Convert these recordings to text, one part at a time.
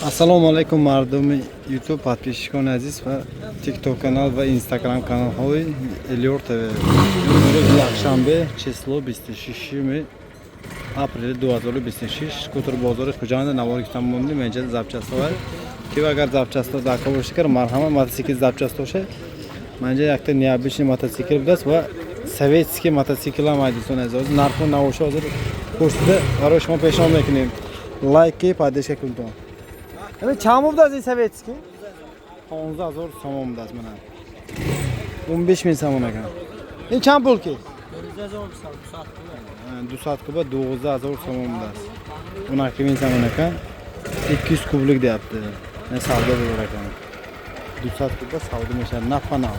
Assalomu alaykum mardumi YouTube подписчикон азиз ва TikTok канал ва Instagram каналҳои Elior TV. Рӯзи якшанбе число 26 апрели 2026 кутур бозори Хуҷанд навори тамомни менҷа запчастовар ки агар запчасто дака боше кар марҳама мотоцикл запчасто ше менҷа якта необычный мотоцикл будаст ва советский мотоцикл ам айдисон азиз нарху навоша ҳозир пӯштида барои шумо пешон мекунем лайки поддержка кунтон. Чам будаст ин советский 15000 сомон будаст мана 15000 сомон акан ин чам пул ки 200 куба 12000 сомон будаст 12000 сомон акан 200 кублик deyapti ne savdo bo'lar ekan 200 kuba savdo meshadi nafanal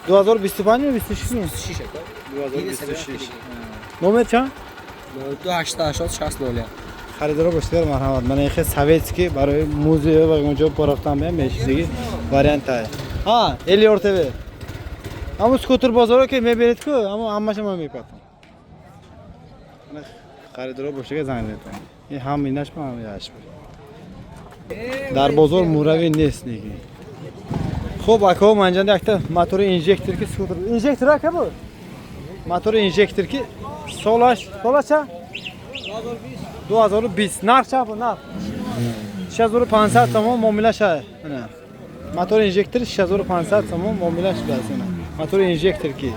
2025 mi 26 mi 26 aka 2026 nomer чанд 288 خریدارا باشید مرحمت من این خیلی سویتسکی برای موزه و اونجا پرفتم به میشیدگی واریانت های ها Elior TV اما سکوتر بازارو که میبرید که اما همش من میپاتم من خریدارا باشید زنگ میزنم این هم ایناش با هم یاش در بازار موروی نیست دیگه خب اکو منجنده اکتا موتور انژکتور که سکوتر انژکتور که بود موتور انژکتور که سولاش چه 2020 narx cha bu narx 6500 so'm muomala shay mana motor injektor 6500 so'm muomala shudasini motor injektor ki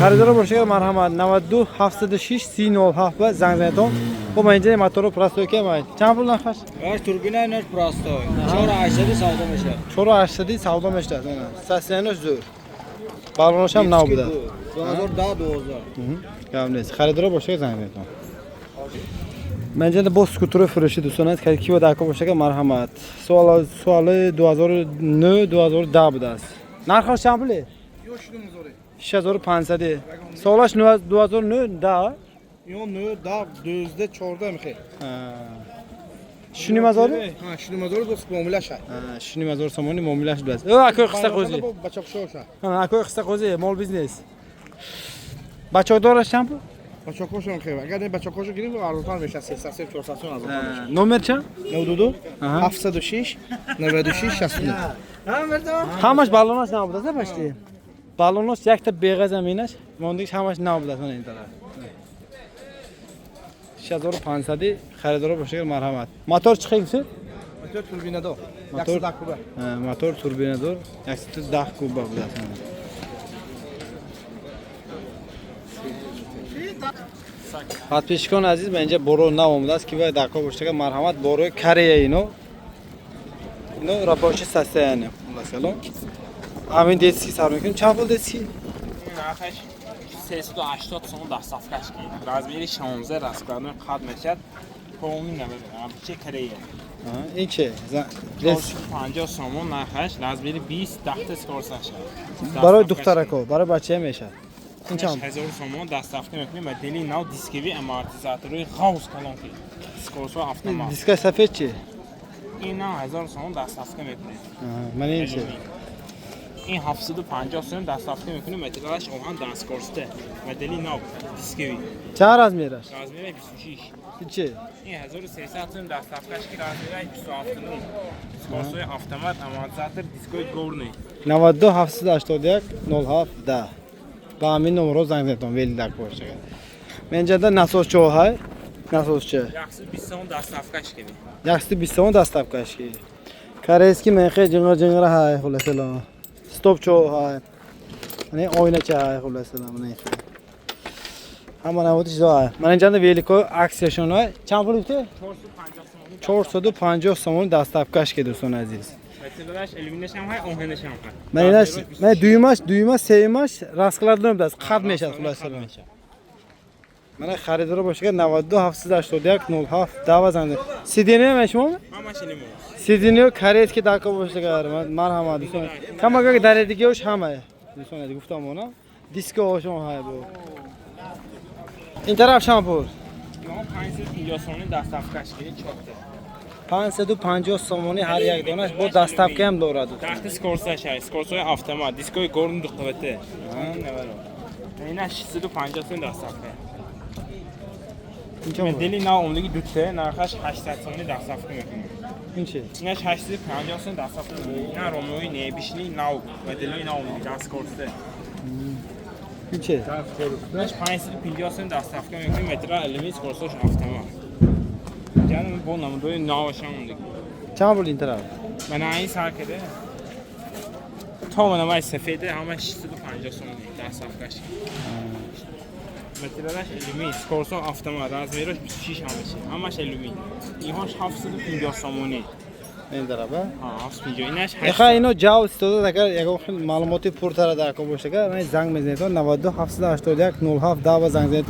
xaridor bo'lishiga marhamat 92 76 307 va zangzaton bu menga motor prostoy kelmaydi cham pul narx Baş turbina nash prostoy 480 savdo mishadi 480 savdo mishadi mana sasyanosh zo'r balonish ham nav buda 2010 Gavnes xaridor bo'lishiga zangzaton Menjada boz skuteri fırışı do'stlar ki kiva dako boshqa marhamat savoli 2009 2010 budas narxi cham puli 6500 savolash 2009 da yo no da 2014 mixi shuni mazori ha shuni mazori do'st muomala shay shuni mazori somoni muomalash budas akoy qissa qo'zi bachaqshosha ha akoy qissa qo'zi mol biznes bachaqdor cham pul bachaqosham mixi agar ne bachaqosho giring arzon mesh 300 400 arzon mesh nomer cham 92 706 96 69 Hamash balonosh nav budas pashti balonosh yakta beg'az aminash mondik hamash nav budas mana intara 6500 xaridor bo'lishiga marhamat motor chiqayapti motor turbinador motor 110 kuba motor turbinador 110 kuba budas подписчикон азиз менҷа боро нав омадааст ки вай дако боштага марҳамат борои Корея ино рабочий состояние масалан амин детский сар мекунем чанд пул детский нархаш 380 сом доставкаш ки размери 16 раскладной қад мешад полный наберам че Корея ин че 50 сом нархаш размери 20 дахта скорсаш барои духтарако барои бачаҳо мешад ин чанд 1000 сом доставка мекунем модели нав дискови амортизатори гаус колонки скорсо автомат диска сафед че ин 1000 сом доставка мекунем ман ин че این 750 сом доставка میکنیم материалаш оҳан дастскорсте модели нав дискови чанд размераш размери 26 ин че این 1300 сом доставкаш ки размери 27 скорсои автомат амортизатор дискои горный 92 781 07 10 ба ҳамин номро занг зедам вели дак бошага менҷада насосчо ҳай насосча 120 сом доставкаш ки 120 сом доставкаш ки корейский мехе ҷингир ҳай хуласалом стопчо ҳай ане ойнача ҳай хуласалом ане ҳама наводи чизо ҳай ман инҷанда велико аксияшон ҳай чанд пул гуфте 450 сом доставкаш ки дӯстон азиз материалаш алюминияш ҳам ҳай оҳанаш ҳам ҳай ман инаш ман дуюмаш сеюмаш раскладной будаст қад мешад хуласалом мана харидоро бошага 92 781 07 10 занг сидине мешмо ҳамашини мо сидине корейский дако бошага марҳамат дӯстон камага даредигиош ҳама дӯстон аз гуфтам она диско ошон ҳай бо ин тараф чанд пул 550 сом доставкаш ки чотта 550 сомони ҳар як донаш бо доставка ҳам дорад дахта скорсаш ҳай скорсои автомат дискои горный дуқтавате ина 650 сом доставка مدلی نه اومدگی دوته نرخش 800 سومی دستافکه میکنیم. این چی؟ اینش 850 سوم دستافکه میکنیم. نه روموی نه بیشنی نه مدلی نه اومدگی دست کرده. این چی؟ اینش 550 سوم دستافکه میکنیم. متر علمی کورسش افتما. جانم با نمودوی ناوشم اومدگی. چند بود این طرف؟ من این سر کرده. تا من مای سفیده همش 650 سوم دستافکهش. مترش علمی کورسو افتما رازمیرش 26 همش علمی. اینهاش 750 سومونی. این طرفه؟ ها 750 اینش 8. اخه اینو جاو استاد اگر یک وقت معلوماتی پرتر داکو باشه که من زنگ میزنید 92 781 07 10 زنگ زنید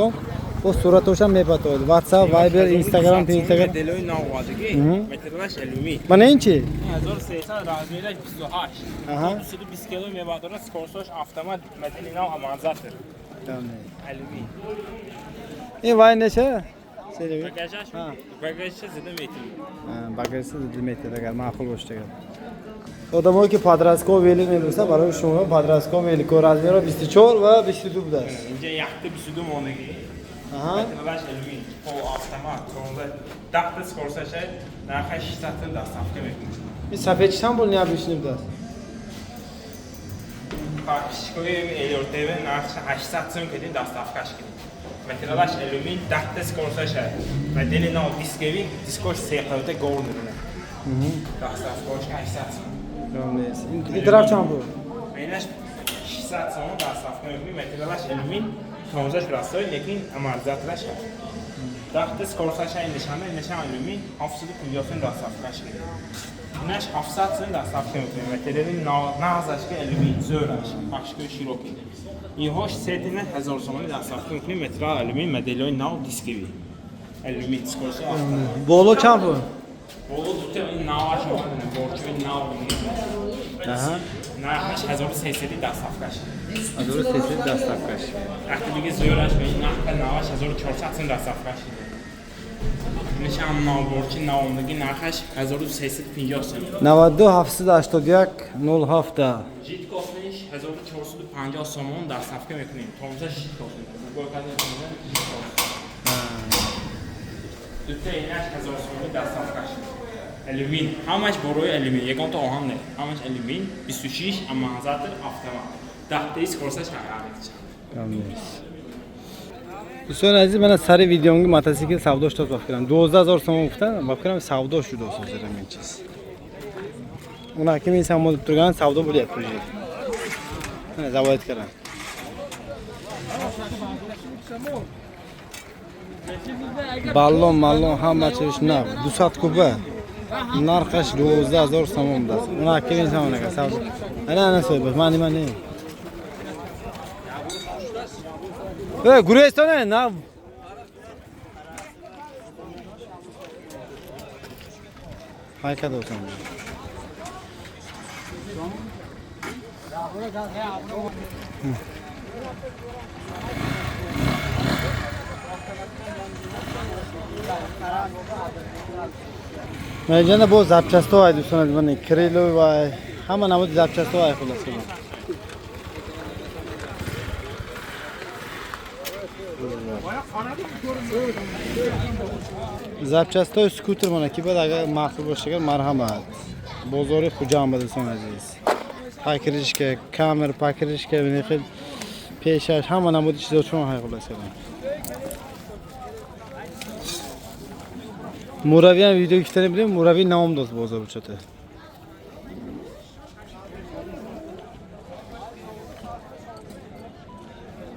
با صورتش هم میپاتید واتساپ وایبر اینستاگرام اینستاگرام دلوی ناوادگی مترش علمی من این چی 1300 رازمیرش 28 اها 220 کیلو میبادره کورسش افتما مدلی ناو امانزات علمی این وای نشه سری بگاجش بگاجش زده میتونی багажsi دیمیتر اگر معقول باشه آدمایی که پادراسکو ویلی می‌رسه برای شما پادراسکو ویلی کورازمی رو 24 و 22 بوده اینجا یخت 22 مونگی آها مترش علمی فو افتما کورسه داخل کورسش نرخش 600 دستافکه میکنه این صفحه چند بود نیا بشنیم دست پاکشکوی ایورتیو نرخش 800 سوم کردیم دستافکش کردیم مترش علمی داخل کورسش مدلی نو دیسکوی دیسکوش سیقلته گور میدونه دستافکش 800 سوم این طرف چند بود اینش 600 سوم دستافکه میکنیم مترش علمی توزش براسوی لیکن امارزاتش داخل کورسش این نشانه علمی 750 سوم دستافکش کردیم اینش 700 سوم دستافکه میکنیم مترلی نازش که علمی زورش پاکشکوی شیروکی اینهاش سیتینه 1000 سوم دستافکه میکنیم متر علمی مدلی نو دیسکوی علمی دیسکورس بولو چند بود بولو دوته این ناواش میکنه borçlu ناو aha نرخش 1300 دستافکش adoro sesi dastafkash وقتی دیگه زورش به این نرخ ناواش 1400 سوم دستافکش میشه هم ناو borçlu ناوندگی نرخش 1350 سوم 92 781 07 جیت کافنش 1450 سومون دستافکه میکنیم تومزش جیت کافن دوته اینش 1000 سوم دستافکش الومین همش بروی الومین یکم تا آهن نه همش الومین 26 اما زاتر افتما 10 تایس کورسش قراره دوستان عزیز من سر ویدیومگی موتورسیکل سوداش داد بفکرم 12000 تومان گفتن بفکرم سودا شده اصلا این چیز اون حکیم این سامو ترگان سودا بود پروژه نه زواید کردن بالون مالون همه چیش نه 200 کوبه نرخش 12000 تومان بود اون حکیم این سامو نگه سودا نه سودا من گورستانه نه های کد اوسم من جنده با زبچستو های دوستان من کریلو و همه نمود زبچستو های خلاص کنم زبچستای سکوتر منه که بعد اگر محصول باشه مرحمت بازاری خوجا هم بدستان عزیز پاکرش که کامر پاکرش که بینید پیشش همه نمودی چیزا چون های خلاص کنم موروی هم ویدیو کشتنی بودیم موروی نام داد بازار بچته